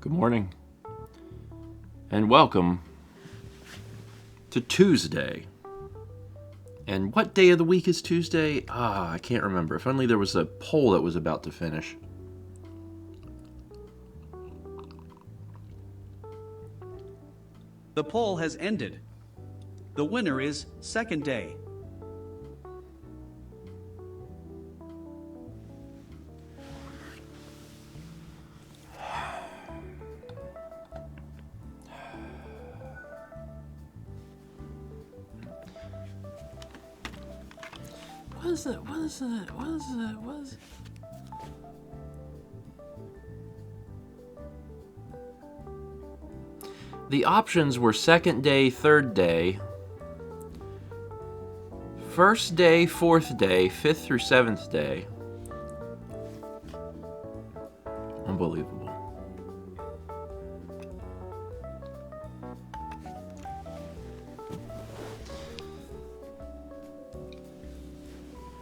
Good morning, and welcome to Tuesday. And what day of the week is Tuesday? I can't remember. If only there was a poll that was about to finish. The poll has ended. The winner is second day. What is it? The options were second day, third day, first day, fourth day, fifth through seventh day. Unbelievable.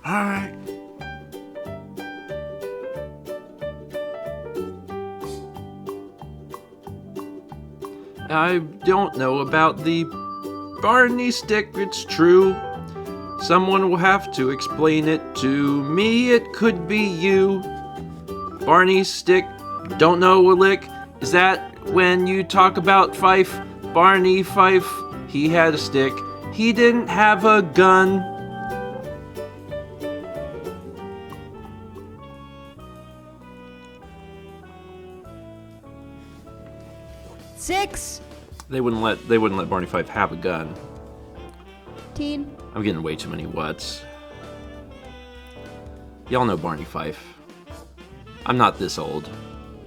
All right. I don't know about the Barney stick, it's true. Someone will have to explain it to me, it could be you. Barney stick, don't know a lick. Is that when you talk about Fife? Barney Fife, he had a stick. He didn't have a gun. Six. They wouldn't let Barney Fife have a gun. Teen. I'm getting way too many whats. Y'all know Barney Fife. I'm not this old.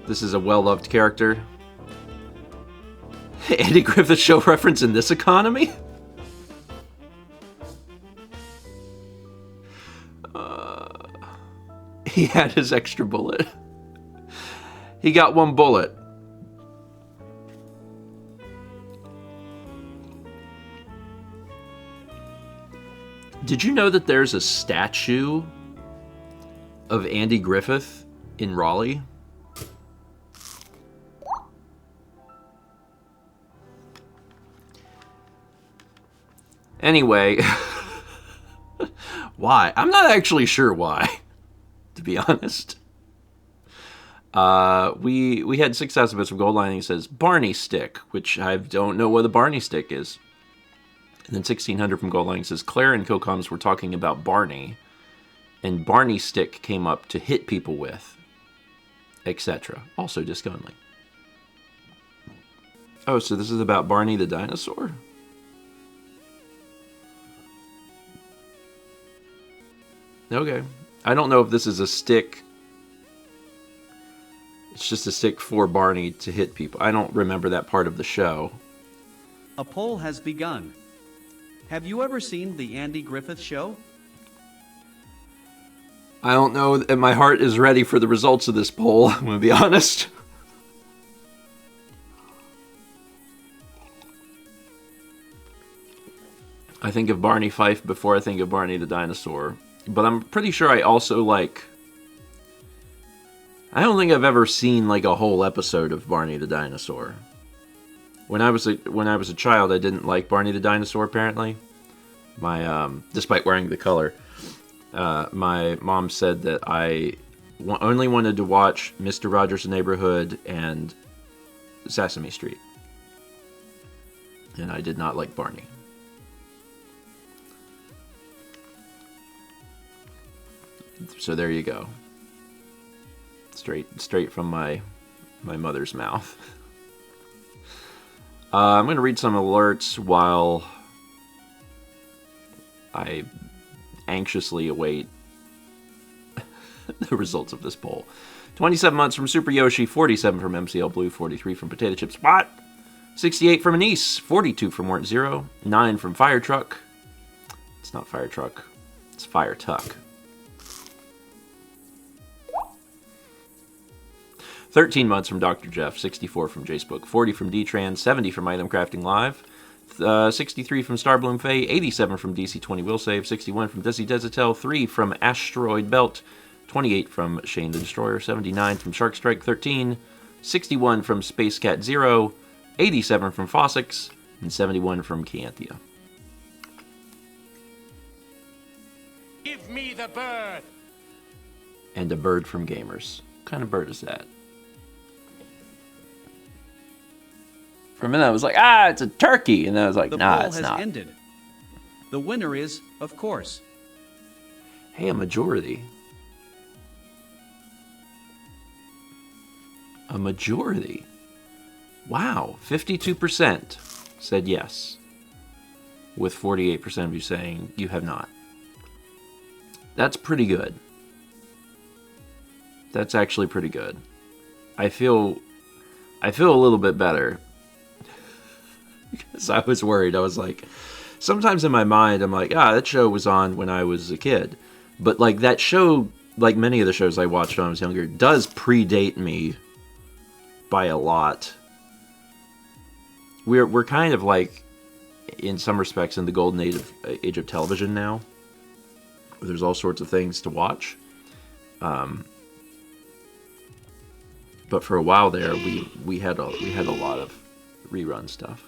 This is a well-loved character. Andy Griffith Show reference in this economy? He had his extra bullet. He got one bullet. Did you know that there's a statue of Andy Griffith in Raleigh? Anyway, why? I'm not actually sure why, to be honest. We had 6 estimates from Gold Lining. It says Barney Stick, which I don't know what a Barney Stick is. And then 1600 from Gold Lining says Claire and co-coms were talking about Barney, and Barney Stick came up to hit people with, etc. Also disc only. Oh, so this is about Barney the dinosaur? Okay. I don't know if this is a stick. It's just a stick for Barney to hit people. I don't remember that part of the show. A poll has begun. Have you ever seen the Andy Griffith Show? I don't know if my heart is ready for the results of this poll, I'm going to be honest. I think of Barney Fife before I think of Barney the dinosaur. But I'm pretty sure I also like... I don't think I've ever seen like a whole episode of Barney the dinosaur. When I was a child, I didn't like Barney the dinosaur. Apparently, despite wearing the color, my mom said that I only wanted to watch Mr. Rogers' Neighborhood and Sesame Street, and I did not like Barney. So there you go. Straight from my mother's mouth. I'm going to read some alerts while I anxiously await the results of this poll. 27 months from Super Yoshi, 47 from MCL Blue, 43 from Potato Chip Spot, 68 from Anise, 42 from Wart Zero, 9 from Fire Truck. It's not Fire Truck, it's Fire Tuck. 13 months from Dr. Jeff, 64 from Jacebook, 40 from D-Tran, 70 from Item Crafting Live, 63 from Starbloom Faye, 87 from DC20 Will Save, 61 from Desi Desitel, 3 from Asteroid Belt, 28 from Shane the Destroyer, 79 from Shark Strike 13, 61 from Space Cat Zero, 87 from Fossix, and 71 from Canthia. Give me the bird. And a bird from Gamers. What kind of bird is that? For a minute I was like, it's a turkey. And then I was like, nah, it's not. The poll has ended. The winner is, of course. Hey, a majority. A majority. Wow, 52% said yes. With 48% of you saying you have not. That's pretty good. That's actually pretty good. I feel a little bit better. Because I was worried. I was like, sometimes in my mind, I'm like, that show was on when I was a kid. But like that show, like many of the shows I watched when I was younger, does predate me by a lot. We're kind of like, in some respects, in the golden age of television now. Where there's all sorts of things to watch. But for a while there, we had a lot of rerun stuff.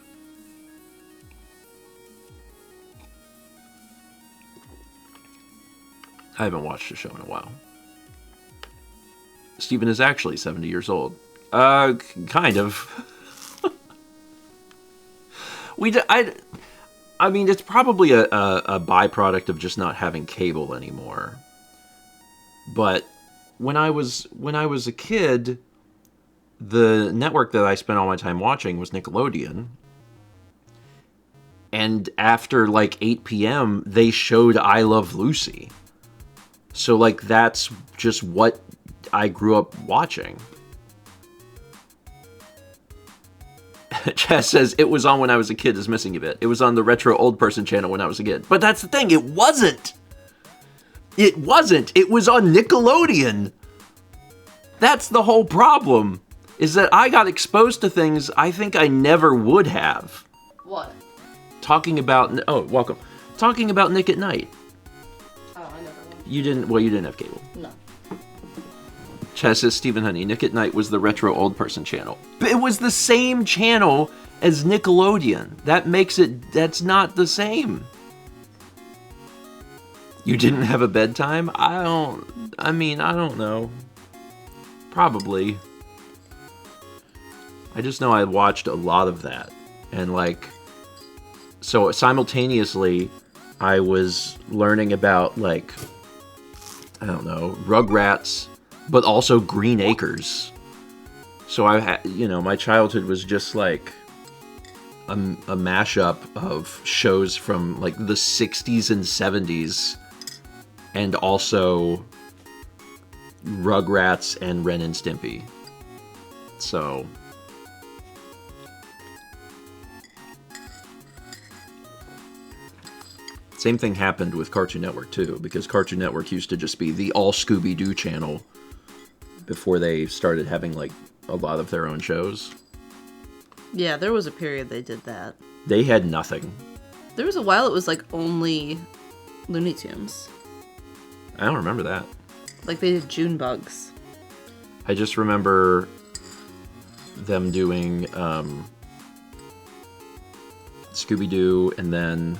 I haven't watched the show in a while. Stephen is actually 70 years old. Kind of. I mean, it's probably a byproduct of just not having cable anymore. But when I was a kid, the network that I spent all my time watching was Nickelodeon. And after like 8 p.m., they showed I Love Lucy. So like that's just what I grew up watching. Chaz says, it was on when I was a kid is missing a bit. It was on the Retro Old Person channel when I was a kid. But that's the thing, it wasn't! It wasn't! It was on Nickelodeon! That's the whole problem, is that I got exposed to things I think I never would have. What? Talking about... Oh, welcome. Talking about Nick at Night. Oh, I never won. You didn't have cable. No. Chaz says, Stephen Honey, Nick at Night was the Retro Old Person channel. But it was the same channel as Nickelodeon. That's not the same. You didn't have a bedtime? I don't know. Probably. I just know I watched a lot of that. And like, so simultaneously, I was learning about like, I don't know, Rugrats, but also Green Acres. So my childhood was just like a mashup of shows from like the 60s and 70s, and also Rugrats and Ren and Stimpy. So same thing happened with Cartoon Network too, because Cartoon Network used to just be the all Scooby-Doo channel before they started having like a lot of their own shows. Yeah, there was a period they did that. They had nothing. There was a while it was like only Looney Tunes. I don't remember that. Like they did June Bugs. I just remember them doing Scooby-Doo, and then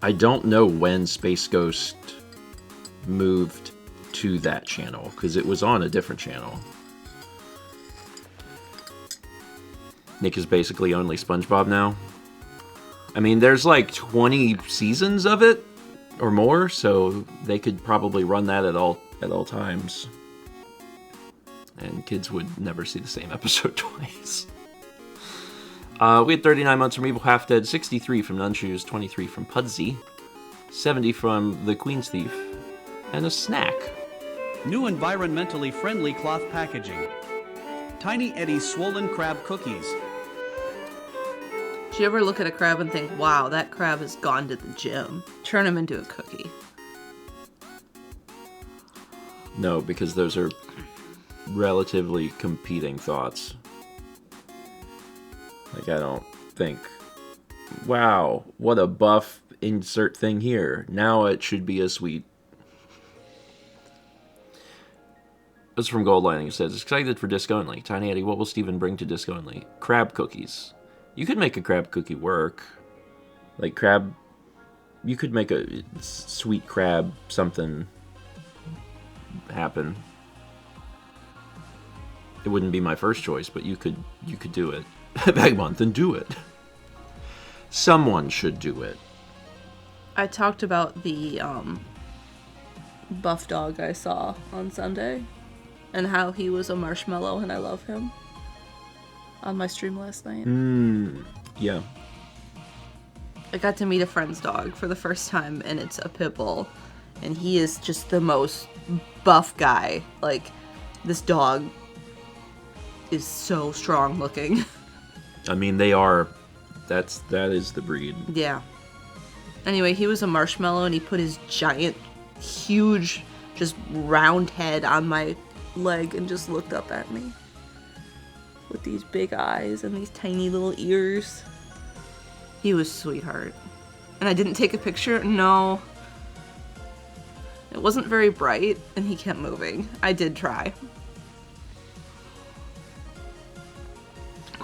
I don't know when Space Ghost moved to that channel, because it was on a different channel. Nick is basically only SpongeBob now. I mean, there's like 20 seasons of it, or more, so they could probably run that at all times. And kids would never see the same episode twice. We had 39 months from Evil Half Dead, 63 from Nunshoes, 23 from Pudsey, 70 from The Queen's Thief, and a snack. New environmentally friendly cloth packaging. Tiny Eddie's Swollen Crab Cookies. Did you ever look at a crab and think, wow, that crab has gone to the gym? Turn him into a cookie. No, because those are relatively competing thoughts. Like, I don't think, wow, what a buff insert thing here. Now it should be a sweet. This is from Gold Lining. It says, excited for Disc Only. Tiny Eddie, what will Stephen bring to Disc Only? Crab cookies. You could make a crab cookie work. Like crab... You could make a sweet crab something happen. It wouldn't be my first choice, but you could do it. Vagabond, then do it. Someone should do it. I talked about the buff dog I saw on Sunday and how he was a marshmallow and I love him on my stream last night. Yeah. I got to meet a friend's dog for the first time, and it's a pit bull, and he is just the most buff guy. Like, this dog is so strong looking. I mean, they are... That is the breed. Yeah. Anyway, he was a marshmallow, and he put his giant, huge, just round head on my leg and just looked up at me. With these big eyes and these tiny little ears. He was a sweetheart. And I didn't take a picture? No. It wasn't very bright, and he kept moving. I did try.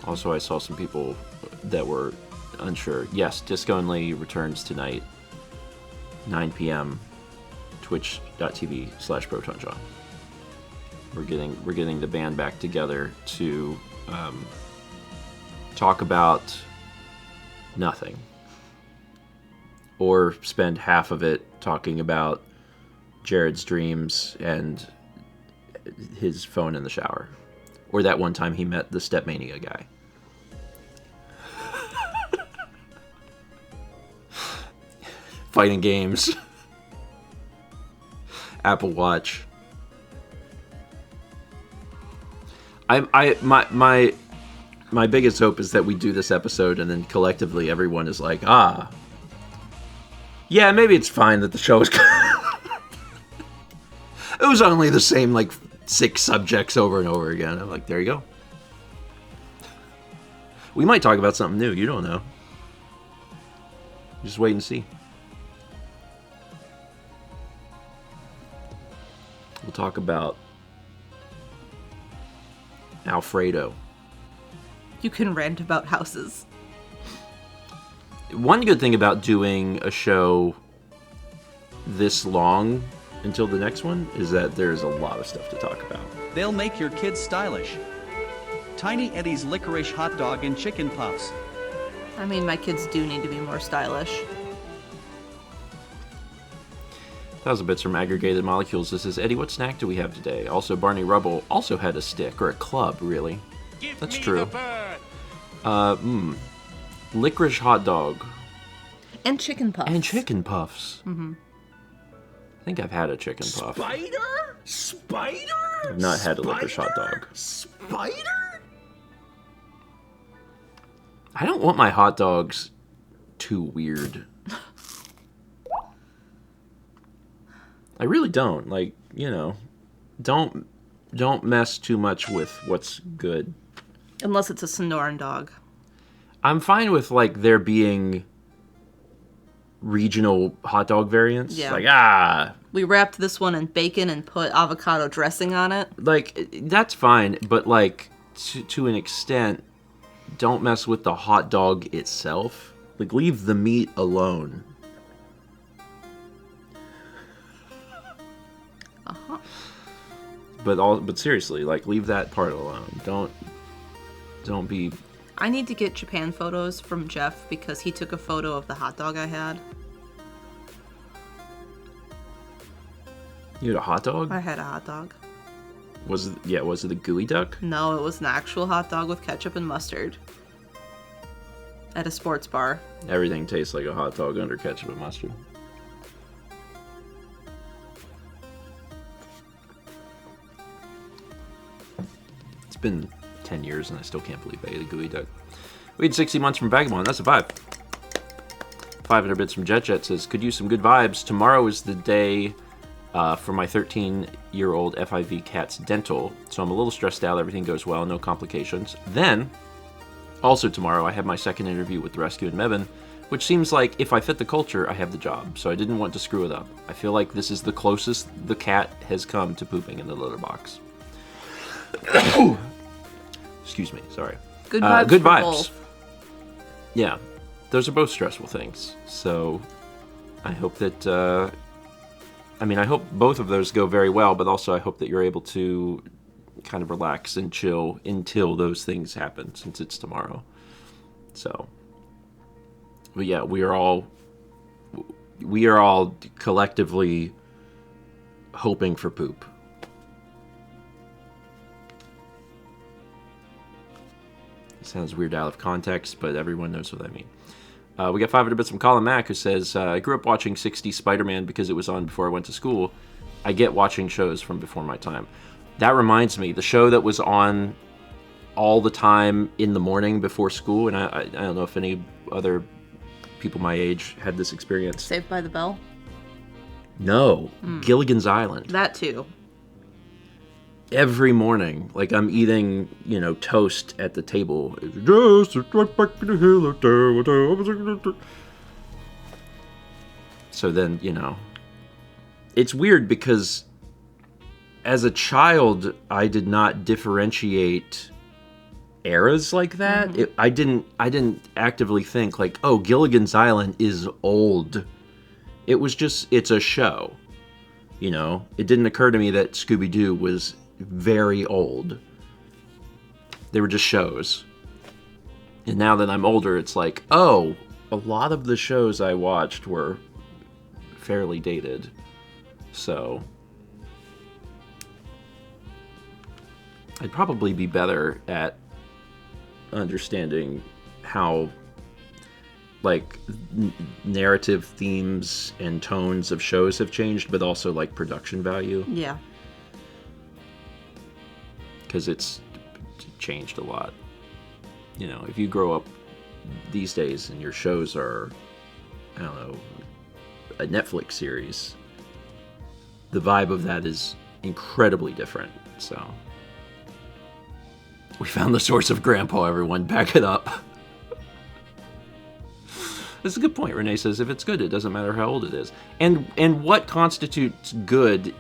Also, I saw some people that were unsure. Yes, Disc Only returns tonight, 9 p.m. twitch.tv/ProtonJohn. We're getting the band back together to talk about nothing, or spend half of it talking about Jared's dreams and his phone in the shower, or that one time he met the Stepmania guy. Fighting games. Apple Watch. My biggest hope is that we do this episode and then collectively everyone is like, yeah, maybe it's fine that the show is... It was only the same, like, 6 subjects over and over again. I'm like, there you go. We might talk about something new. You don't know. Just wait and see. We'll talk about Alfredo. You can rant about houses. One good thing about doing a show this long until the next one is that there's a lot of stuff to talk about. They'll make your kids stylish. Tiny Eddie's licorice hot dog and chicken puffs. I mean, my kids do need to be more stylish. That was a bit from Aggregated Molecules. This is, Eddie, what snack do we have today? Also, Barney Rubble also had a stick, or a club, really. Give That's me true. the bird. Licorice hot dog. And chicken puffs. And chicken puffs. Mm-hmm. I think I've had a chicken puff. Spider? I've not had a licorice hot dog. Spider? I don't want my hot dogs too weird. I really don't. Like, you know, don't mess too much with what's good. Unless it's a Sonoran dog. I'm fine with, like, there being regional hot dog variants. Yeah. Like, We wrapped this one in bacon and put avocado dressing on it. like, that's fine, but, like, to an extent, don't mess with the hot dog itself. Like, leave the meat alone. Uh-huh. But seriously, like, leave that part alone. Don't be... I need to get Japan photos from Jeff because he took a photo of the hot dog I had. You had a hot dog? I had a hot dog. Was it a gooey duck? No, it was an actual hot dog with ketchup and mustard. At a sports bar. Everything tastes like a hot dog under ketchup and mustard. It's been 10 years and I still can't believe I ate a gooey duck. We had 60 months from Vagabond. That's a 5. 500 bits from Jet Jet says, could use some good vibes. Tomorrow is the day for my 13-year-old FIV cat's dental, so I'm a little stressed out. Everything goes well, no complications. Then, also tomorrow, I have my second interview with the Rescue in Mebane, which seems like if I fit the culture, I have the job, so I didn't want to screw it up. I feel like this is the closest the cat has come to pooping in the litter box. Excuse me, sorry. Good vibes. Good for vibes. both. Yeah, those are both stressful things. So I hope that, I hope both of those go very well, but also I hope that you're able to kind of relax and chill until those things happen, since it's tomorrow. So, but yeah, we are all collectively hoping for poop. It sounds weird out of context, but everyone knows what I mean. We got 500 bits from Colin Mack, who says, I grew up watching 60s Spider-Man because it was on before I went to school. I get watching shows from before my time. That reminds me, the show that was on all the time in the morning before school, and I don't know if any other people my age had this experience. Saved by the Bell. No, Gilligan's Island. That too. Every morning, like I'm eating, toast at the table. Just right back in the hill out there. So then, it's weird because as a child, I did not differentiate eras like that. I didn't actively think like, oh, Gilligan's Island is old. It was just, it's a show. It didn't occur to me that Scooby-Doo was very old. They were just shows. And now that I'm older, it's like, oh, a lot of the shows I watched were fairly dated. So I'd probably be better at understanding how narrative themes and tones of shows have changed, but also production value. Yeah. Because it's changed a lot. If you grow up these days and your shows are, I don't know, a Netflix series, the vibe of that is incredibly different. So we found the source of Grandpa, everyone. Back it up. That's a good point. Renee says, if it's good, it doesn't matter how old it is. And what constitutes good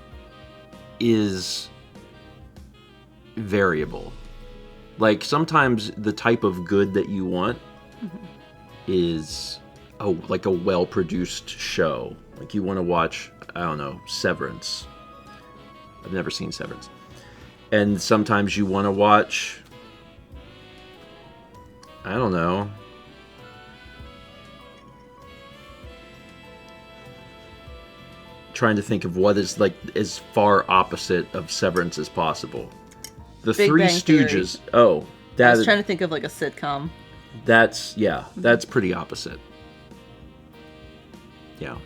is variable. Sometimes the type of good that you want is a well-produced show. You want to watch, I don't know, Severance. I've never seen Severance. And sometimes you want to watch, I don't know, trying to think of what is as far opposite of Severance as possible. The Big Three Bang Stooges. Theory. Oh, I was trying to think of a sitcom. That's pretty opposite. Yeah.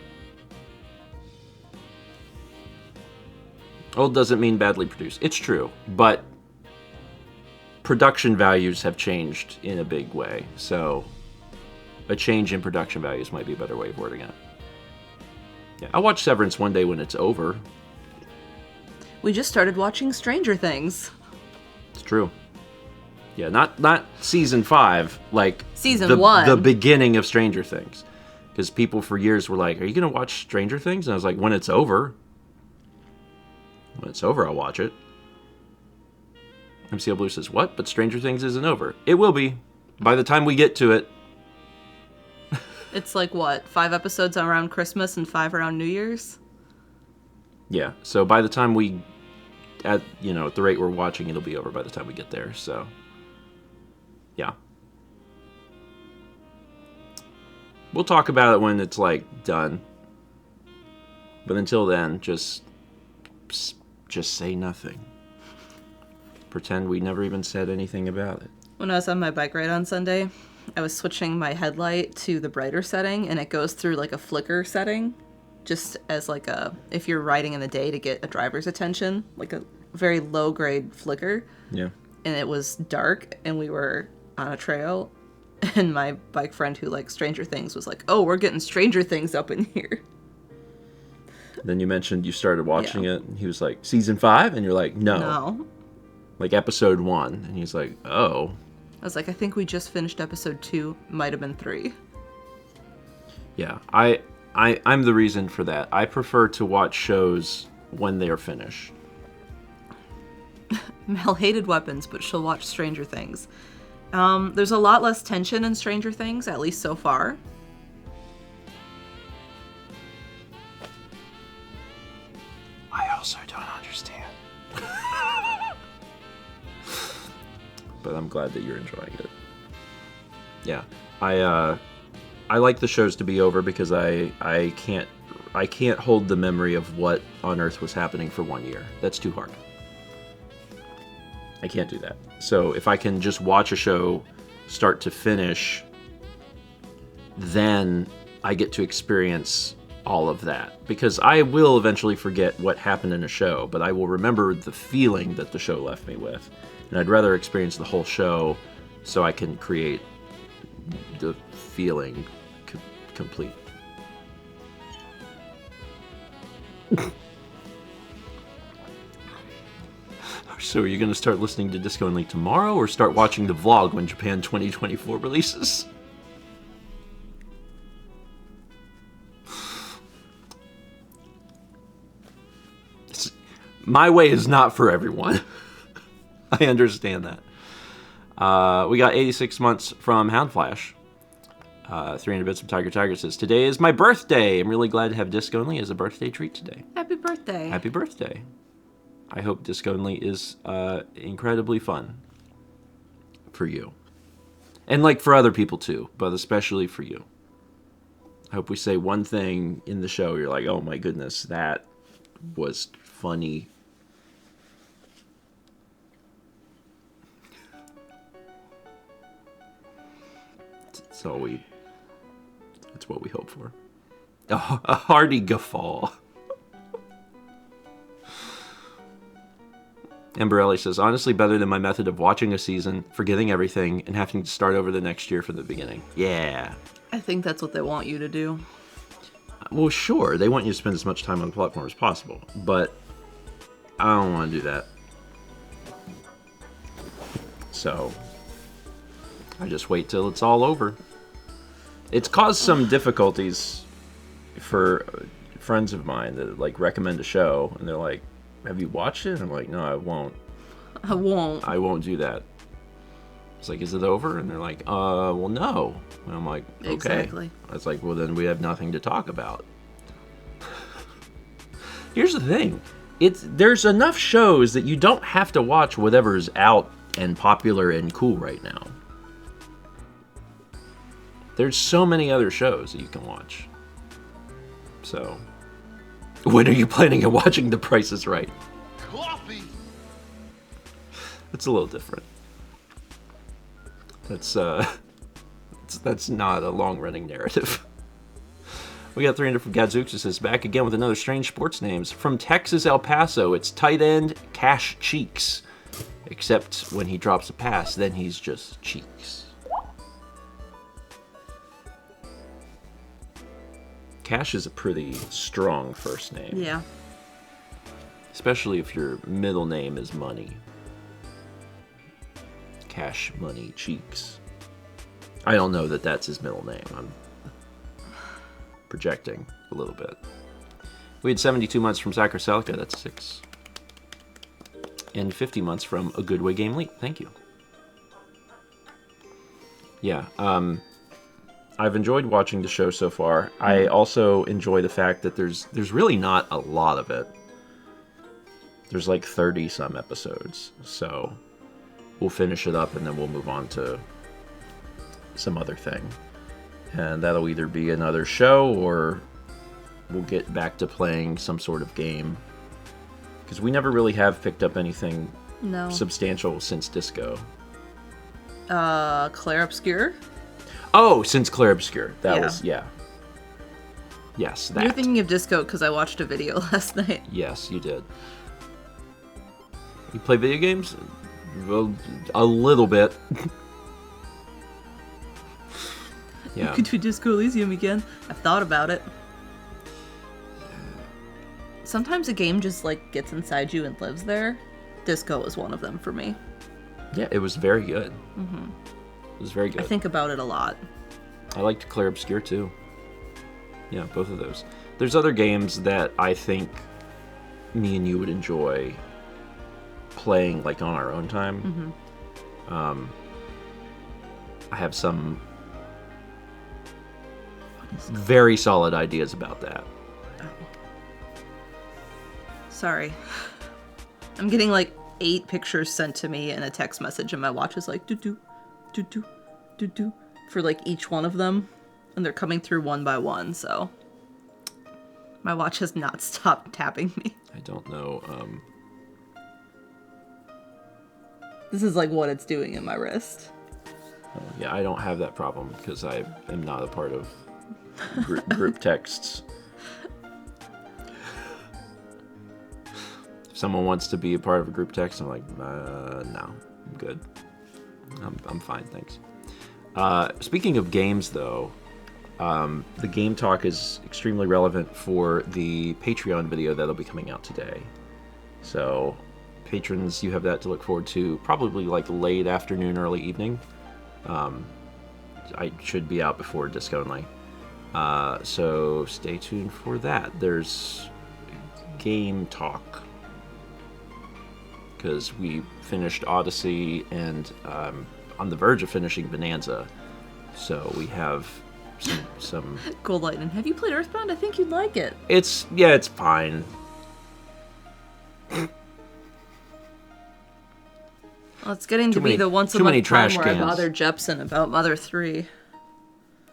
Old doesn't mean badly produced. It's true, but production values have changed in a big way. So a change in production values might be a better way of wording it. Yeah, I'll watch Severance one day when it's over. We just started watching Stranger Things. It's true. Yeah, not season 5, Season 1. The beginning of Stranger Things. Because people for years were like, are you going to watch Stranger Things? And I was like, when it's over. When it's over, I'll watch it. MCL Blue says, what? But Stranger Things isn't over. It will be. By the time we get to it. It's 5 episodes around Christmas and 5 around New Year's? Yeah, so by the time we, at the rate we're watching, it'll be over by the time we get there, so, yeah. We'll talk about it when it's, done. But until then, just say nothing. Pretend we never even said anything about it. When I was on my bike ride on Sunday, I was switching my headlight to the brighter setting, and it goes through a flicker setting, just as if you're riding in the day to get a driver's attention, a very low grade flicker. Yeah. And it was dark, and we were on a trail, and my bike friend who likes Stranger Things was like, oh, we're getting Stranger Things up in here. Then you mentioned you started watching it, and he was like, season 5? And you're like, no. Episode 1. And he's like, oh. I was like, I think we just finished episode 2. Might have been 3. Yeah, I'm the reason for that. I prefer to watch shows when they are finished. Mel hated weapons, but she'll watch Stranger Things. There's a lot less tension in Stranger Things, at least so far. I also don't understand. But I'm glad that you're enjoying it. Yeah, I like the shows to be over because I can't hold the memory of what on earth was happening for 1 year. That's too hard. I can't do that. So if I can just watch a show start to finish, then I get to experience all of that. Because I will eventually forget what happened in a show, but I will remember the feeling that the show left me with. And I'd rather experience the whole show so I can create the feeling complete. So are you going to start listening to Disco Only tomorrow or start watching the vlog when Japan 2024 releases? My way is not for everyone. I understand that. We got 86 months from Houndflash. 300 bits from Tiger Tiger says, today is my birthday. I'm really glad to have Disc Only as a birthday treat today. Happy birthday. Happy birthday. I hope Disc Only is incredibly fun for you. And like for other people too, but especially for you. I hope we say one thing in the show, you're like, oh my goodness, that was funny. That's what we hope for. A hearty guffaw. Amberelli says, honestly better than my method of watching a season, forgetting everything, and having to start over the next year from the beginning. Yeah. I think that's what they want you to do. Well, sure, they want you to spend as much time on the platform as possible, but I don't want to do that. So, I just wait till it's all over. It's caused some difficulties for friends of mine that like recommend a show, and they're like, have you watched it? And I'm like, no, I won't. I won't do that. It's like, is it over? And they're like, well, no. And I'm like, okay. Exactly. I was like, well, then we have nothing to talk about. Here's the thing. There's enough shows that you don't have to watch whatever's out and popular and cool right now. There's so many other shows that you can watch. So, when are you planning on watching The Price is Right? Coffee! It's a little different. That's not a long-running narrative. We got 300 from Gadzooks. It says, back again with another strange sports names. From Texas, El Paso, it's tight end Cash Cheeks. Except when he drops a pass, then he's just Cheeks. Cash is a pretty strong first name. Yeah. Especially if your middle name is Money. Cash Money Cheeks. I don't know that that's his middle name. I'm projecting a little bit. We had 72 months from Zachar Celica, that's 6. And 50 months from A Good Way Game Leap, thank you. Yeah, I've enjoyed watching the show so far. I also enjoy the fact that there's really not a lot of it. There's like 30 some episodes, so we'll finish it up and then we'll move on to some other thing. And that'll either be another show or we'll get back to playing some sort of game. Because we never really have picked up anything substantial since Disco. Claire Obscure? Oh, since Claire Obscure. That was, yeah. Yes, that. You're thinking of Disco because I watched a video last night. Yes, you did. You play video games? Well, a little bit. Yeah. You could do Disco Elysium again. I've thought about it. Sometimes a game just like gets inside you and lives there. Disco is one of them for me. Yeah, it was very good. Mm-hmm. It was very good. I think about it a lot. I liked Claire Obscure too. Yeah, both of those. There's other games that I think me and you would enjoy playing like on our own time. I have some very solid ideas about that. Sorry. I'm getting like 8 pictures sent to me in a text message, and my watch is like doo-doo, doo-doo, doo-doo for like each one of them. And they're coming through one by one, so my watch has not stopped tapping me. I don't know. This is like what it's doing in my wrist. Yeah, I don't have that problem because I am not a part of group texts. If someone wants to be a part of a group text, I'm like, no, I'm good. I'm fine, thanks. Speaking of games, though, the game talk is extremely relevant for the Patreon video that'll be coming out today. So, patrons, you have that to look forward to, probably like late afternoon, early evening. I should be out before disc only. So stay tuned for that. There's game talk because we finished Odyssey and on the verge of finishing Bonanza. So we have some Gold Lightning. Have you played Earthbound? I think you'd like it. It's fine. Well, it's getting to be the once a too many month time trash where I cans. bother Jepson about Mother 3.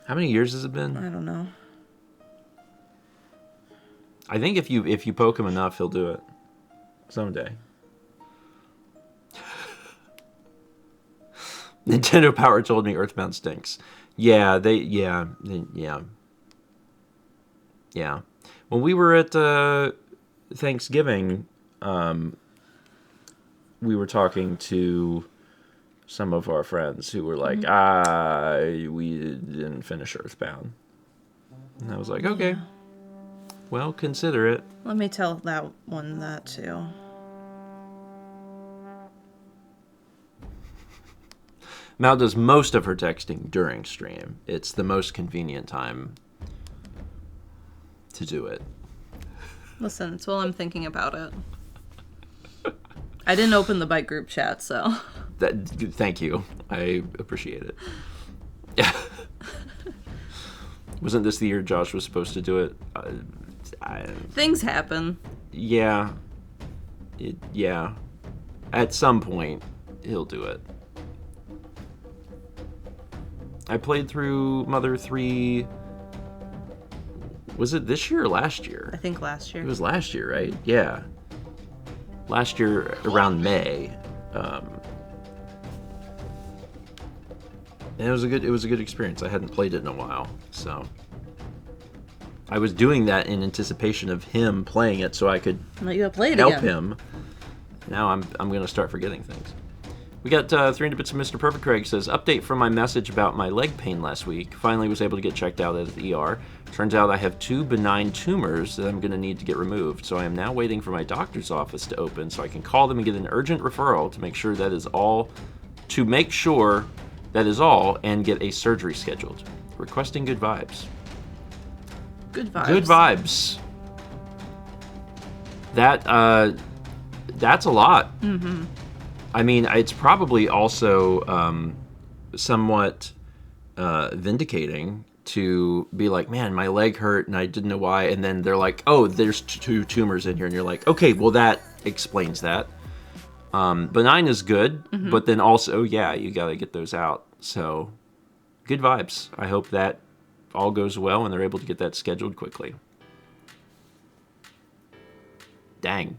How many years has it been? I don't know. I think if you poke him enough, he'll do it someday. Nintendo Power told me Earthbound stinks. Yeah. When we were at Thanksgiving, we were talking to some of our friends who were like, we didn't finish Earthbound. And I was like, okay, well, consider it. Let me tell that one that too. Mal does most of her texting during stream. It's the most convenient time to do it. Listen, it's while I'm thinking about it. I didn't open the bike group chat, so. Thank you. I appreciate it. Yeah. Wasn't this the year Josh was supposed to do it? Things happen. Yeah. Yeah. At some point, he'll do it. I played through Mother 3. Was it this year or last year? I think last year. It was last year, right? Yeah. Last year around May. And it was a good experience. I hadn't played it in a while, so I was doing that in anticipation of him playing it so I could Now you gotta play it help again. him. Now I'm going to start forgetting things. We got 300 bits of Mr. Perfect Craig says, update from my message about my leg pain last week. Finally was able to get checked out at the ER. Turns out I have 2 benign tumors that I'm going to need to get removed. So I am now waiting for my doctor's office to open so I can call them and get an urgent referral to make sure that is all, and get a surgery scheduled. Requesting good vibes. Good vibes. Good vibes. That's a lot. Mm-hmm. I mean, it's probably also somewhat vindicating to be like, man, my leg hurt and I didn't know why. And then they're like, oh, there's 2 tumors in here. And you're like, okay, well, that explains that. Benign is good, but then also, yeah, you got to get those out. So good vibes. I hope that all goes well and they're able to get that scheduled quickly. Dang.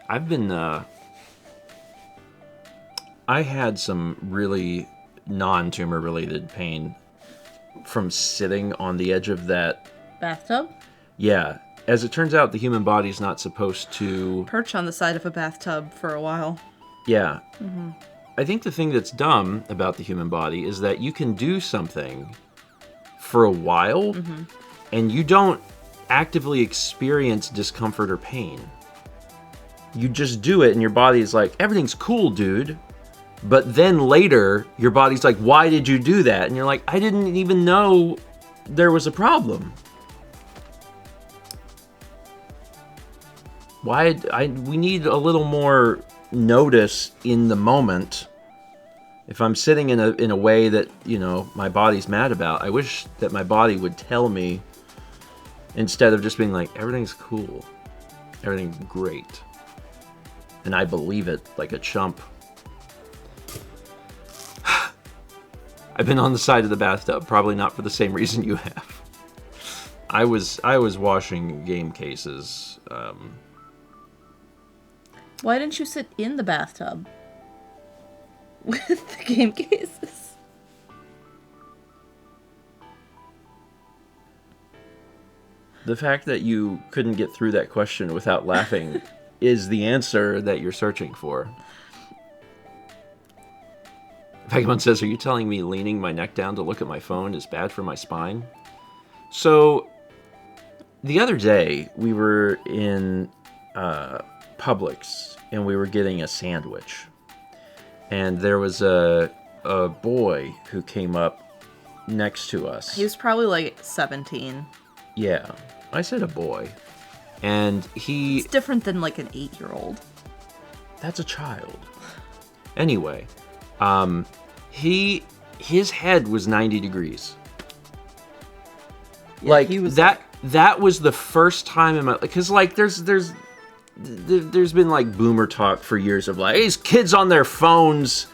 I've been, I had some really non-tumor related pain from sitting on the edge of that. Bathtub? Yeah. As it turns out, the human body's not supposed to... Perch on the side of a bathtub for a while. Yeah. Mm-hmm. I think the thing that's dumb about the human body is that you can do something for a while and you don't actively experience discomfort or pain. You just do it and your body is like, everything's cool, dude. But then later, your body's like, why did you do that? And you're like, I didn't even know there was a problem. we need a little more notice in the moment. If I'm sitting in a way that, you know, my body's mad about, I wish that my body would tell me instead of just being like, everything's cool, everything's great. And I believe it like a chump. I've been on the side of the bathtub, probably not for the same reason you have. I was washing game cases. Why didn't you sit in the bathtub with the game cases? The fact that you couldn't get through that question without laughing is the answer that you're searching for. Vagabond says, are you telling me leaning my neck down to look at my phone is bad for my spine? So, the other day, we were in Publix, and we were getting a sandwich. And there was a boy who came up next to us. He was probably like 17. Yeah, I said a boy. And he... It's different than like an 8-year-old. That's a child. Anyway, his head was 90 degrees. Yeah, like he was that was the first time in my, because like there's been like boomer talk for years of like, hey, these kids on their phones.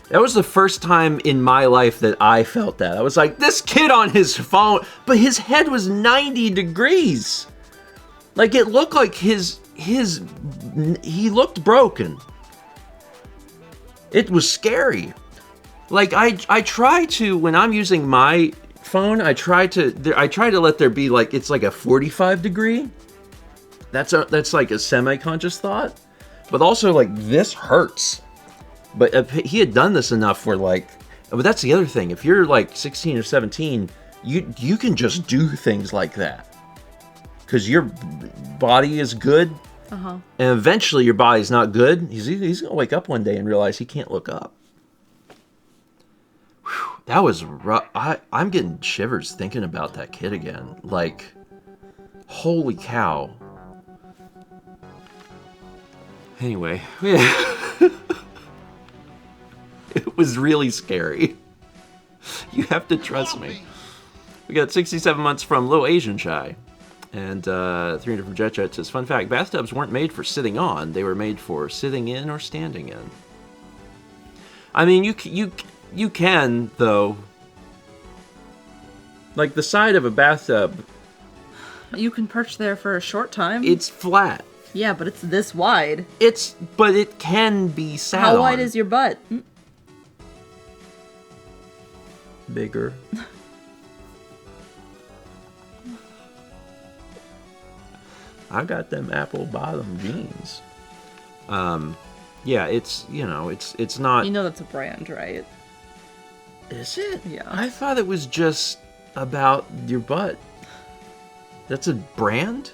That was the first time in my life that I felt that. I was like, this kid on his phone, but his head was 90 degrees. Like it looked like he looked broken. It was scary. Like I try to, when I'm using my phone, I try to let there be like, it's like a 45 degree. That's like a semi-conscious thought. But also like this hurts. But if he had done this enough where like, but that's the other thing. If you're like 16 or 17, you can just do things like that. Because your body is good. Uh-huh. And eventually your body's not good. He's going to wake up one day and realize he can't look up. Whew, that was rough. I'm getting shivers thinking about that kid again. Like, holy cow. Anyway, yeah. It was really scary. You have to trust me. We got 67 months from Low Asian Chai. And 300 from Jet says, fun fact, bathtubs weren't made for sitting on. They were made for sitting in or standing in. I mean, you can, though. Like, the side of a bathtub... You can perch there for a short time. It's flat. Yeah, but it's this wide. But it can be sat on. How wide is your butt? Bigger. I got them apple bottom jeans. Yeah, it's, you know, it's not... You know that's a brand, right? Is it? Yeah. I thought it was just about your butt. That's a brand?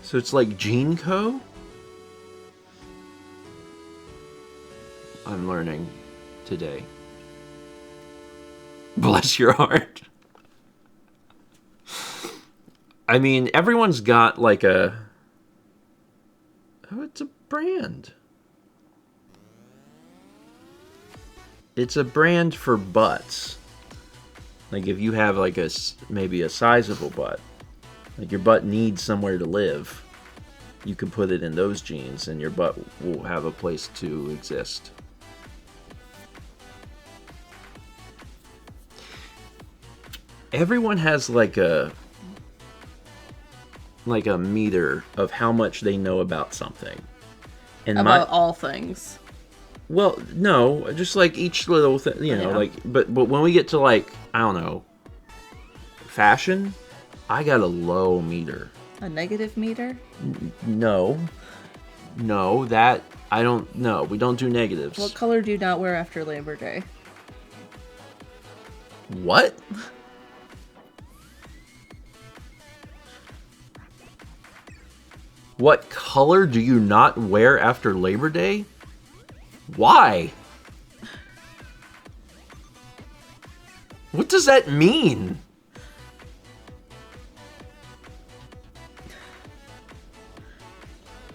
So it's like Jean Co? I'm learning today. Bless your heart. I mean, everyone's got like a... Oh, it's a brand. It's a brand for butts. Like if you have like maybe a sizable butt. Like your butt needs somewhere to live. You can put it in those jeans and your butt will have a place to exist. Everyone has like a meter of how much they know about something. And about all things. Well, no, just like each little thing, you know, Yeah. like, but when we get to like, I don't know, fashion, I got a low meter. A negative meter? No, that, I don't know. We don't do negatives. What color do you not wear after Labor Day? What? What color do you not wear after Labor Day? Why? What does that mean?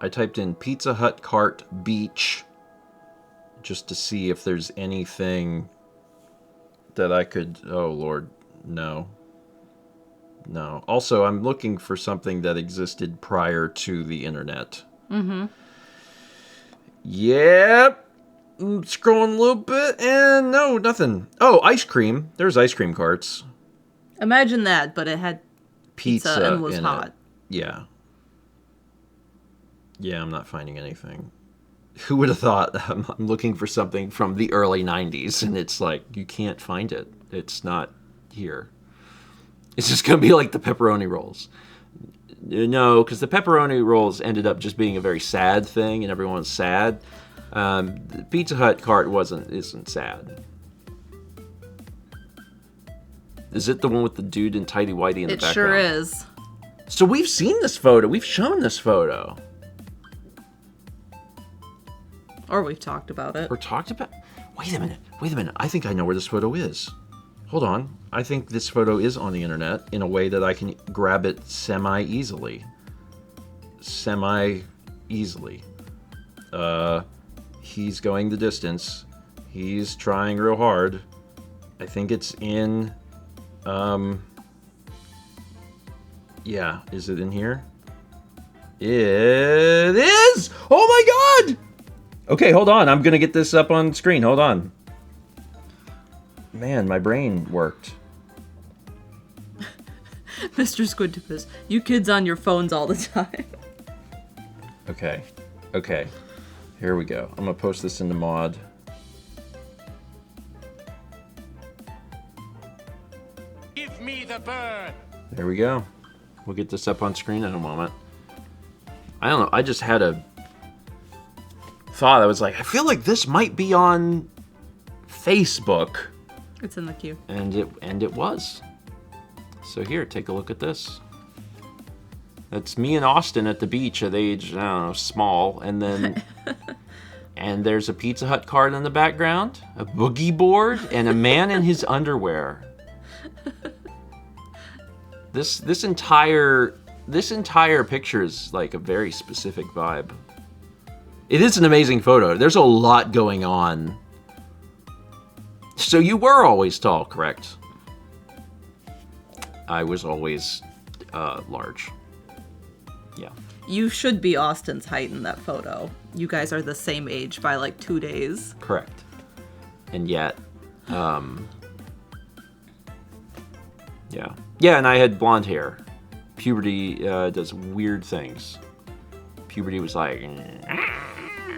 I typed in Pizza Hut cart beach just to see if there's anything that I could... Oh, Lord. No. No. Also, I'm looking for something that existed prior to the internet. Mm-hmm. Yep. Scrolling a little bit, and no, nothing. Oh, ice cream. There's ice cream carts. Imagine that, but it had pizza and was in hot. It. Yeah. Yeah, I'm not finding anything. Who would have thought I'm looking for something from the early 90s, and it's like, you can't find it. It's not here. It's just going to be like the pepperoni rolls. No, because the pepperoni rolls ended up just being a very sad thing, and everyone's sad. The Pizza Hut cart isn't sad. Is it the one with the dude in tighty whitey in the background? It sure is. So we've seen this photo. We've shown this photo. Or we've talked about it. Or talked about... Wait a minute. I think I know where this photo is. Hold on. I think this photo is on the internet in a way that I can grab it semi-easily. Semi-easily. He's going the distance. He's trying real hard. I think it's in... Yeah, is it in here? It is! Oh my god! Okay, hold on. I'm gonna get this up on screen. Hold on. Man, my brain worked. Mr. Squintopus, you kids on your phones all the time. Okay. Okay. Here we go. I'm gonna post this into mod. Give me the bird. There we go. We'll get this up on screen in a moment. I don't know. I just had a thought. I was like, I feel like this might be on Facebook. It's in the queue. And it was. So here, take a look at this. That's me and Austin at the beach at age, I don't know, small. And then... and there's a Pizza Hut cart in the background, a boogie board, and a man in his underwear. This entire picture is like a very specific vibe. It is an amazing photo. There's a lot going on. So you were always tall, correct? I was always large. Yeah. You should be Austin's height in that photo. You guys are the same age by like 2 days. Correct. And yet, yeah. Yeah, and I had blonde hair. Puberty does weird things. Puberty was like,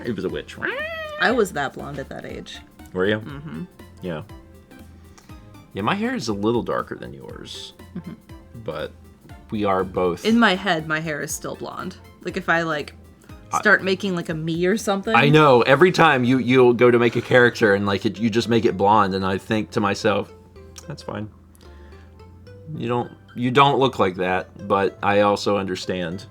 it was a witch. I was that blonde at that age. Were you? Mm-hmm. Yeah. Yeah, my hair is a little darker than yours. Mm-hmm. But we are both... In my head, my hair is still blonde. Like if I like start making like a me or something. I know. Every time you'll go to make a character and like you just make it blonde, and I think to myself, that's fine. You don't look like that, but I also understand.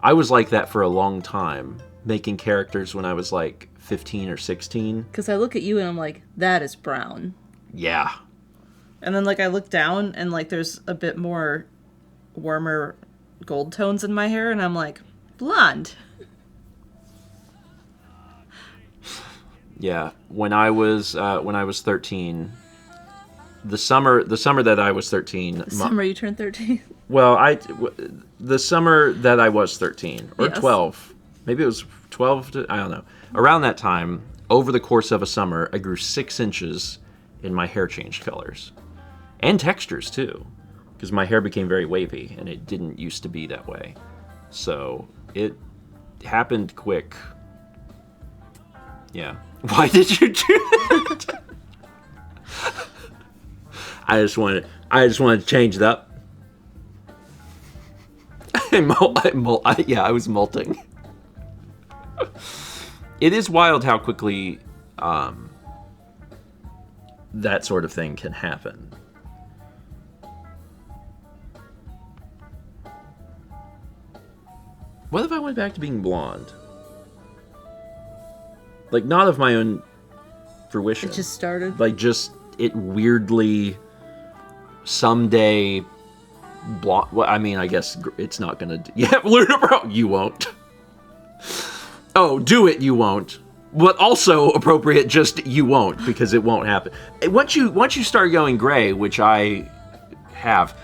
I was like that for a long time, making characters when I was like 15 or 16. Because I look at you and I'm like, that is brown. Yeah. And then like I look down and like there's a bit more warmer gold tones in my hair and I'm like, blonde. Yeah. When I was 13, the summer that I was 13. The summer you turned 13? Well, the summer that I was 13 or Yes. 12. Maybe it was 12 to, I don't know. Around that time, over the course of a summer, I grew 6 inches and my hair changed colors. And textures too. Because my hair became very wavy and it didn't used to be that way. So it happened quick. Yeah. Why did you do that? I just wanted to change it up. I was molting. It is wild how quickly that sort of thing can happen. What if I went back to being blonde? Like, not of my own fruition. It just started? Like, just it weirdly someday blonde. Well, I mean, I guess it's not gonna. Yeah, Luna Bro, you won't. Oh, do it, you won't. But also appropriate, just you won't, because it won't happen. Once you start going gray, which I have,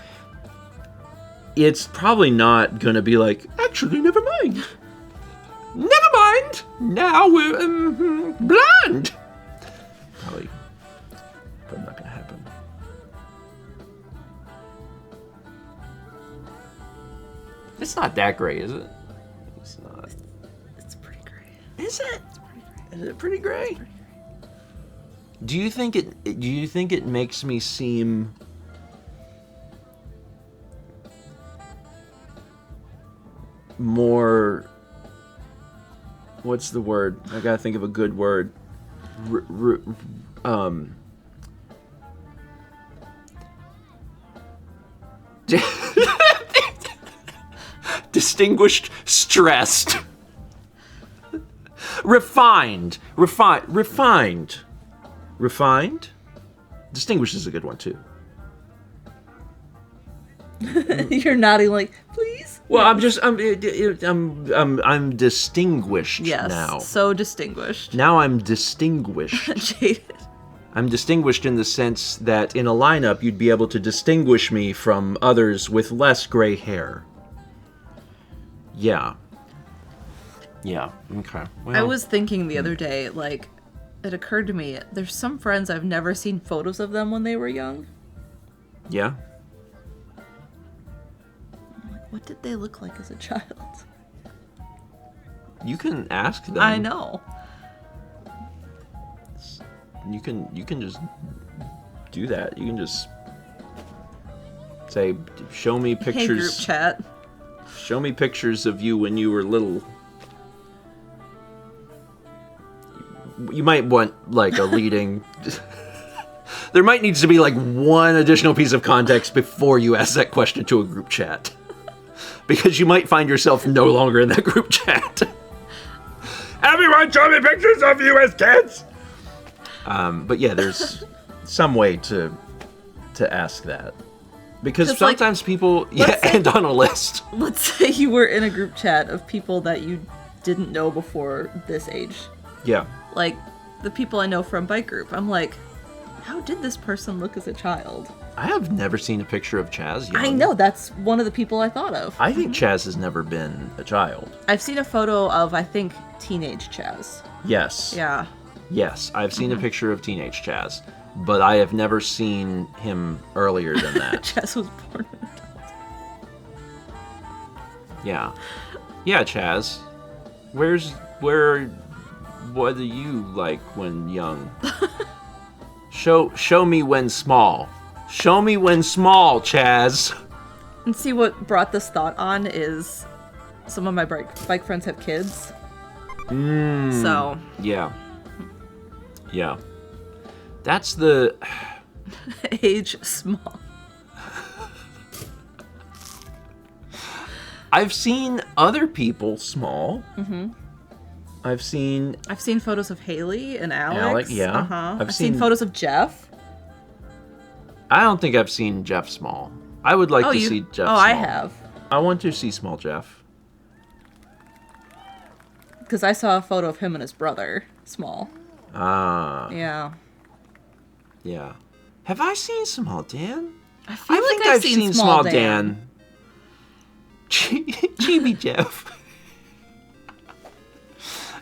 it's probably not gonna be like, actually, never mind. Never mind. Now we're blonde. Probably not gonna happen. It's not that gray, is it? It's not. It's pretty gray. Is it? Is it pretty gray? Do you think it makes me seem more, what's the word? I gotta think of a good word. Distinguished, stressed. Refined. Distinguished is a good one too. You're nodding like, please? Well, I'm distinguished Yes, now. so distinguished. Now I'm distinguished. Jaded. I'm distinguished in the sense that in a lineup you'd be able to distinguish me from others with less gray hair. Yeah. Yeah, okay. Well, I was thinking the other day, like, it occurred to me, there's some friends I've never seen photos of them when they were young. Yeah? What did they look like as a child? You can ask them. I know. You can just do that. You can just say, show me pictures. Hey, group chat. Show me pictures of you when you were little. You might want, like, a leading... There might need to be, like, one additional piece of context before you ask that question to a group chat. Because you might find yourself no longer in that group chat. Everyone show me pictures of you as kids! But yeah, there's some way to ask that. Because sometimes, like, people end on a list. Let's say you were in a group chat of people that you didn't know before this age. Yeah. Like, the people I know from bike group. I'm like, how did this person look as a child? I have never seen a picture of Chaz young. I know, that's one of the people I thought of. I think Chaz has never been a child. I've seen a photo of, I think, teenage Chaz. Yes. Yeah. Yes, I've seen a picture of teenage Chaz, but I have never seen him earlier than that. Chaz was born an adult. Yeah. Yeah, Chaz. What do you like when young? Show me when small. Show me when small, Chaz. And see, what brought this thought on is some of my bike friends have kids. So. Yeah. Yeah. That's the... Age small. I've seen other people small. Mm-hmm. I've seen photos of Haley and Alex. Alex, yeah. Uh-huh. I've seen photos of Jeff. I don't think I've seen Jeff small. I would like to see Jeff small. I have. I want to see small Jeff. Because I saw a photo of him and his brother, small. Ah. Yeah. Yeah. Have I seen small Dan? I think I've seen small Dan. Chibi Jeff.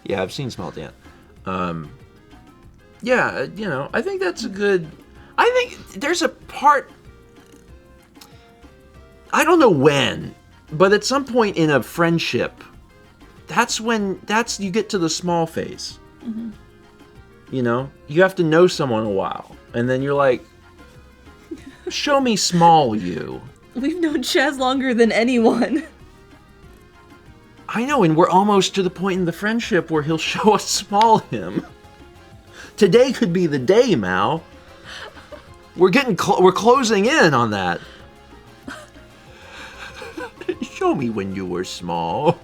Yeah, I've seen small Dan. Yeah, you know, I think that's a good... I think there's a part... I don't know when, but at some point in a friendship, you get to the small phase. Mm-hmm. You know? You have to know someone a while, and then you're like, show me small you. We've known Chaz longer than anyone. I know, and we're almost to the point in the friendship where he'll show us small him. Today could be the day, Mal. We're closing in on that. Show me when you were small.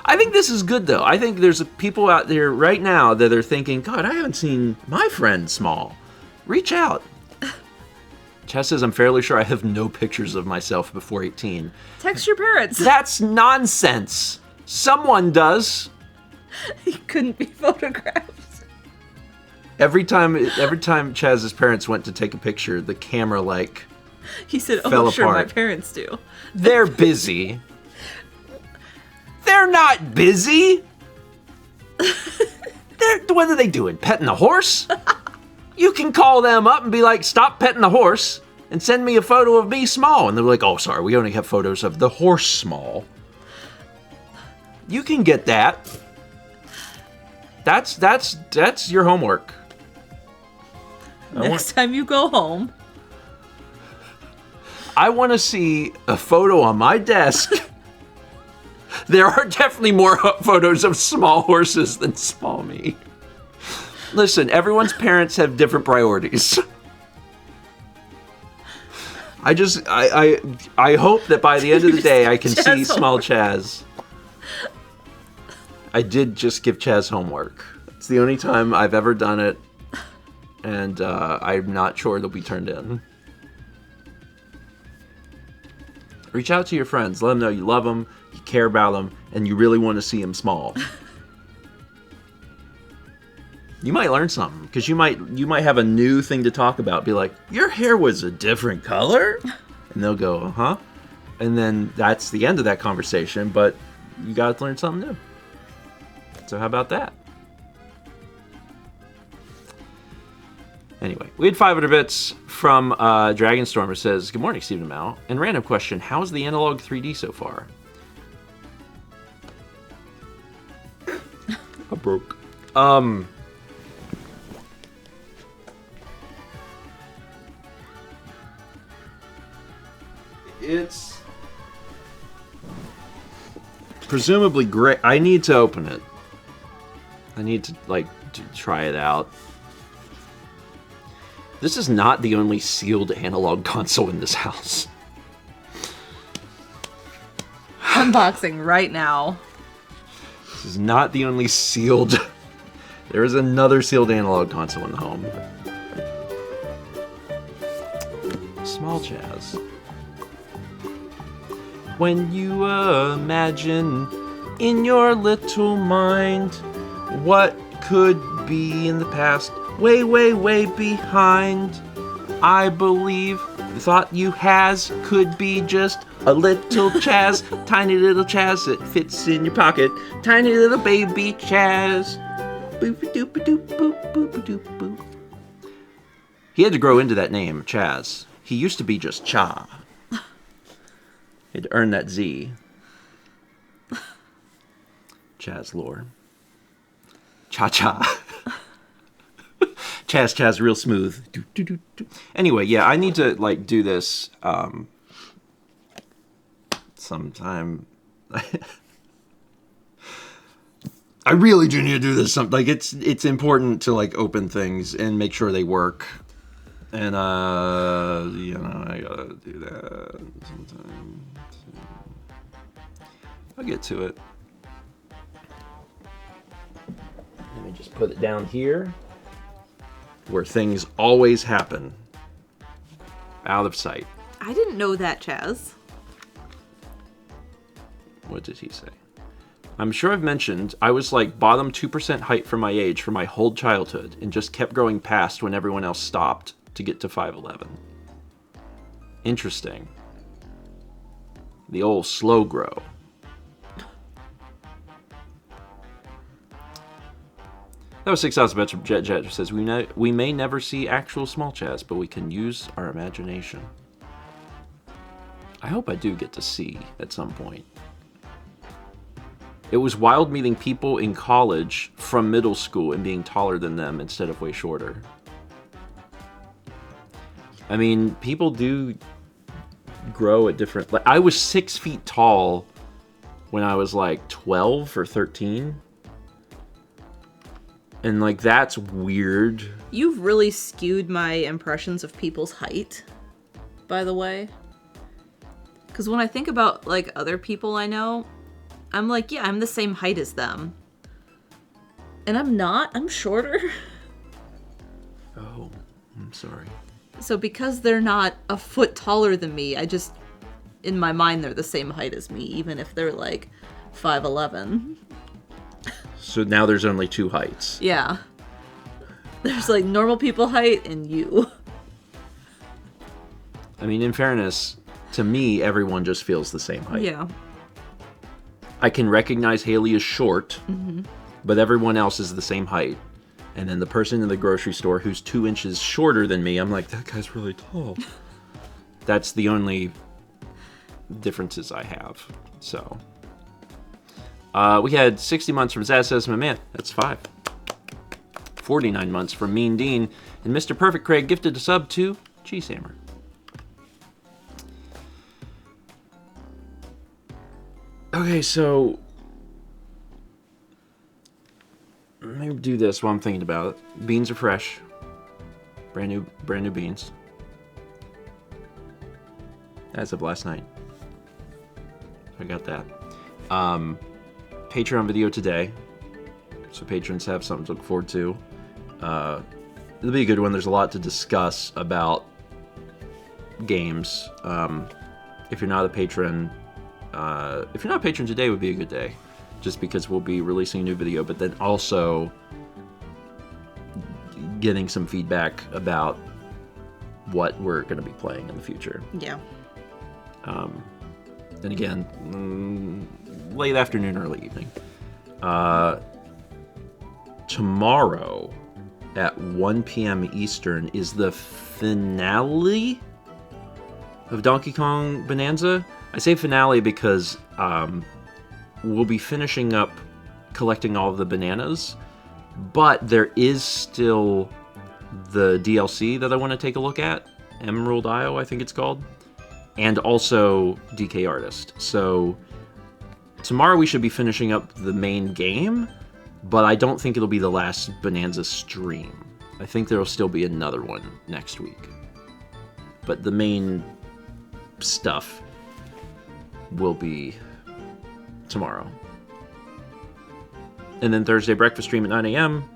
I think this is good, though. I think there's people out there right now that are thinking, God, I haven't seen my friend small. Reach out. Chess says, I'm fairly sure I have no pictures of myself before 18. Text your parents. That's nonsense. Someone does. He couldn't be photographed. Every time Chaz's parents went to take a picture, the camera like He said, fell "Oh, sure, my apart. parents do." They're busy. They're not busy. What are they doing? Petting the horse? You can call them up and be like, "Stop petting the horse and send me a photo of me small." And they're like, "Oh, sorry, we only have photos of the horse small." You can get that. That's your homework. Next time you go home. I want to see a photo on my desk. There are definitely more photos of small horses than small me. Listen, everyone's parents have different priorities. I hope that by the end of the day I can see small Chaz. I did just give Chaz homework. It's the only time I've ever done it, and I'm not sure it'll be turned in. Reach out to your friends. Let them know you love them, you care about them, and you really want to see them small. You might learn something, because you might have a new thing to talk about. Be like, "Your hair was a different color?" And they'll go, "Uh-huh." And then that's the end of that conversation, but you got to learn something new. So how about that? Anyway, we had 500 bits from Dragonstormer. Says, "Good morning, Stephen and Mal. And random question, how's the analog 3D so far?" I broke. It's presumably great. I need to open it. I need to, to try it out. This is not the only sealed analog console in this house. Unboxing right now. This is not the only sealed... There is another sealed analog console in the home. Small Chaz. When you imagine in your little mind what could be in the past, way, way, way behind, I believe the thought you has could be just a little Chaz, tiny little Chaz that fits in your pocket, tiny little baby Chaz. Boop-a-doop-a-doop, boop-boop-a-doop-boop. He had to grow into that name, Chaz. He used to be just Cha. He had to earn that Z. Chaz lore. Cha-cha. Chaz, real smooth. Anyway, yeah, I need to, do this, sometime. I really do need to do this. It's important to, open things and make sure they work. And, I gotta do that sometime. I'll get to it. Let me just put it down here, where things always happen. Out of sight. I didn't know that, Chaz. What did he say? I'm sure I've mentioned I was bottom 2% height for my age for my whole childhood and just kept growing past when everyone else stopped to get to 5'11". Interesting. The old slow grow. That was 6,000 bets from Jet Jet, who says, we may never see actual small Chaz, but we can use our imagination. I hope I do get to see at some point. It was wild meeting people in college from middle school and being taller than them instead of way shorter. I mean, people do grow at different... I was 6 feet tall when I was 12 or 13. And that's weird. You've really skewed my impressions of people's height, by the way. Because when I think about other people I know, I'm yeah, I'm the same height as them. And I'm not. I'm shorter. Oh, I'm sorry. So because they're not a foot taller than me, I just, in my mind, they're the same height as me, even if they're 5'11". So now there's only 2 heights. Yeah. There's like normal people height and you. I mean, in fairness, to me, everyone just feels the same height. Yeah. I can recognize Haley is short, but everyone else is the same height. And then the person in the grocery store who's 2 inches shorter than me, I'm like, that guy's really tall. That's the only differences I have. So, we had 60 months from Zaz Says My Man. That's 5. 49 months from Mean Dean. And Mr. Perfect Craig gifted a sub to Cheese Hammer. Okay, so let me do this while I'm thinking about it. Beans are fresh. Brand new beans. As of last night. I got that. Patreon video today. So patrons have something to look forward to. It'll be a good one. There's a lot to discuss about games. If you're not a patron, today would be a good day. Just because we'll be releasing a new video, but then also getting some feedback about what we're going to be playing in the future. Yeah. And again, late afternoon, early evening. Tomorrow at 1 p.m. Eastern is the finale of Donkey Kong Bonanza. I say finale because we'll be finishing up collecting all of the bananas, but there is still the DLC that I want to take a look at. Emerald Isle, I think it's called. And also DK Artist. So tomorrow we should be finishing up the main game, but I don't think it'll be the last Bonanza stream. I think there'll still be another one next week. But the main stuff will be tomorrow. And then Thursday breakfast stream at 9 a.m.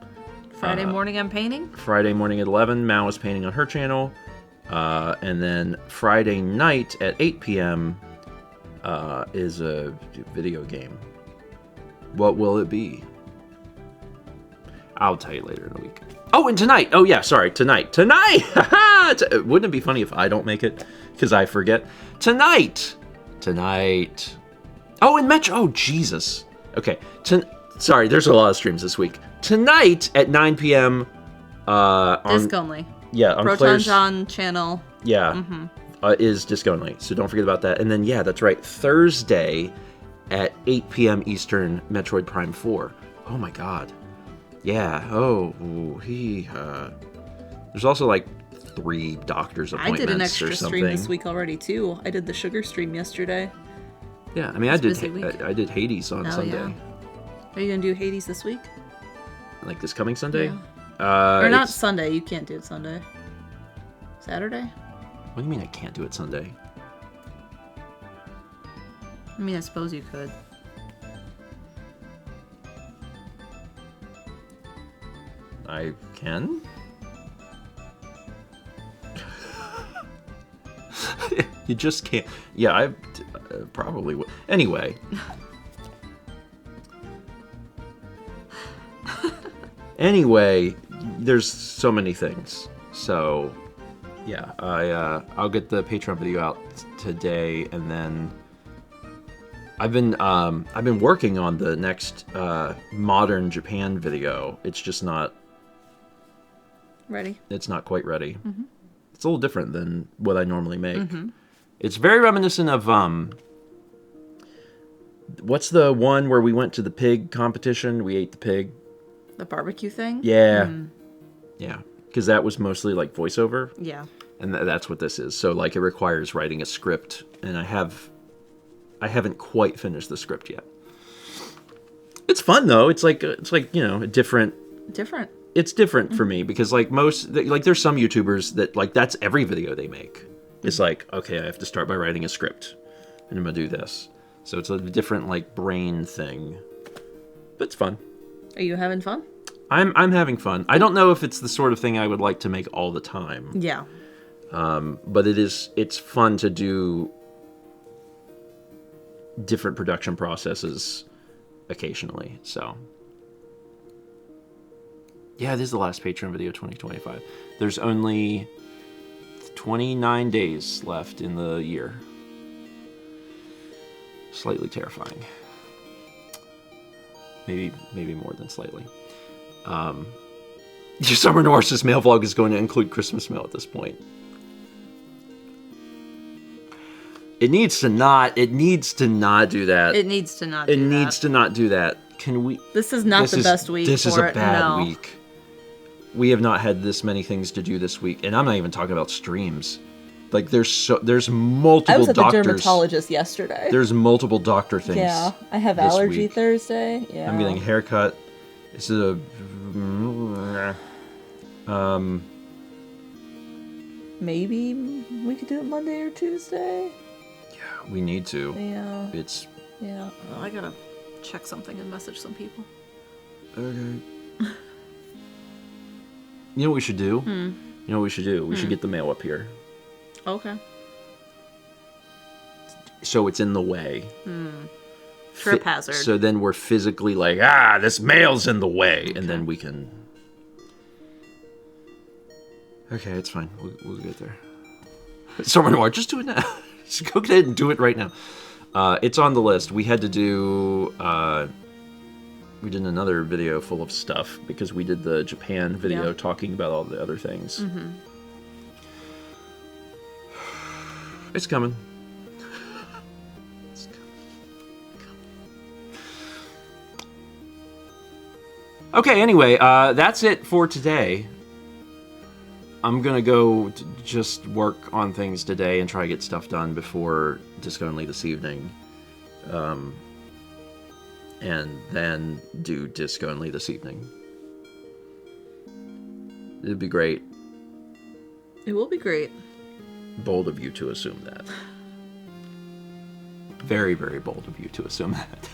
Friday morning I'm painting. Friday morning at 11, Mao is painting on her channel. And then Friday night at 8 p.m. Is a video game. What will it be? I'll tell you later in the week. Oh, and tonight! Oh yeah, sorry, tonight! Tonight! Wouldn't it be funny if I don't make it? Because I forget. Tonight! Oh, and Metro! Oh, Jesus. Okay, sorry, there's a lot of streams this week. Tonight at 9 p.m. Disc only. Yeah, on Proton Claire's... John channel. Yeah, is disc only, so don't forget about that. And then, yeah, that's right, Thursday at 8 p.m. Eastern, Metroid Prime 4. Oh my god. Yeah, there's also like 3 doctor's appointments I did an or extra something. stream this week already, too. I did the sugar stream yesterday. Yeah, I mean, I did Hades on Sunday. Yeah. Are you going to do Hades this week? Like this coming Sunday? Yeah. Or not Sunday, you can't do it Sunday. Saturday? What do you mean I can't do it Sunday? I mean, I suppose you could. I can? You just can't. Yeah, I probably would. Anyway. Anyway, there's so many things. So, yeah, I'll get the Patreon video out today, and then I've been working on the next modern Japan video. It's just not ready. It's not quite ready. It's a little different than what I normally make. It's very reminiscent of what's the one where we went to the pig competition? We ate the pig. The barbecue thing? Yeah. Yeah. Because that was mostly like voiceover. Yeah. And that's what this is. So like it requires writing a script, and I haven't quite finished the script yet. It's fun though. It's like a different. It's different for me because like there's some YouTubers that like that's every video they make. It's like, okay, I have to start by writing a script, and I'm gonna do this. So it's a different like brain thing, but it's fun. Are you having fun? I'm having fun. I don't know if it's the sort of thing I would like to make all the time. Yeah. But it's fun to do different production processes occasionally. So yeah, this is the last Patreon video 2025. There's only 29 days left in the year. Slightly terrifying. Maybe more than slightly. Your Summer Narcissus mail vlog is going to include Christmas mail at this point. It needs to not do that. It needs to not do that. It needs to not do that. Can we... This is not the best week This is for a it, bad no. week. We have not had this many things to do this week. And I'm not even talking about streams. Like, there's multiple I was at the doctors. dermatologist yesterday. There's multiple doctor things. Yeah, I have this allergy week. Thursday. Yeah. I'm getting a haircut. This is a... Maybe we could do it Monday or Tuesday. Yeah, we need to. Yeah. It's... Yeah. Oh, I gotta check something and message some people. Okay. You know what we should do? You know what we should do? We should get the mail up here. Okay. So it's in the way. Trip hazard. So then we're physically like, this mail's in the way. And then we can... Okay, it's fine. We'll get there. Summer Noir, just do it now. Just go ahead and do it right now. It's on the list. We had to do... we did another video full of stuff because we did the Japan video talking about all the other things. It's coming. It's coming. Okay, anyway, that's it for today. I'm gonna go just work on things today and try to get stuff done before Disco Only this evening. And then do Disco Only this evening. It'd be great. It will be great. Bold of you to assume that. Very, very bold of you to assume that.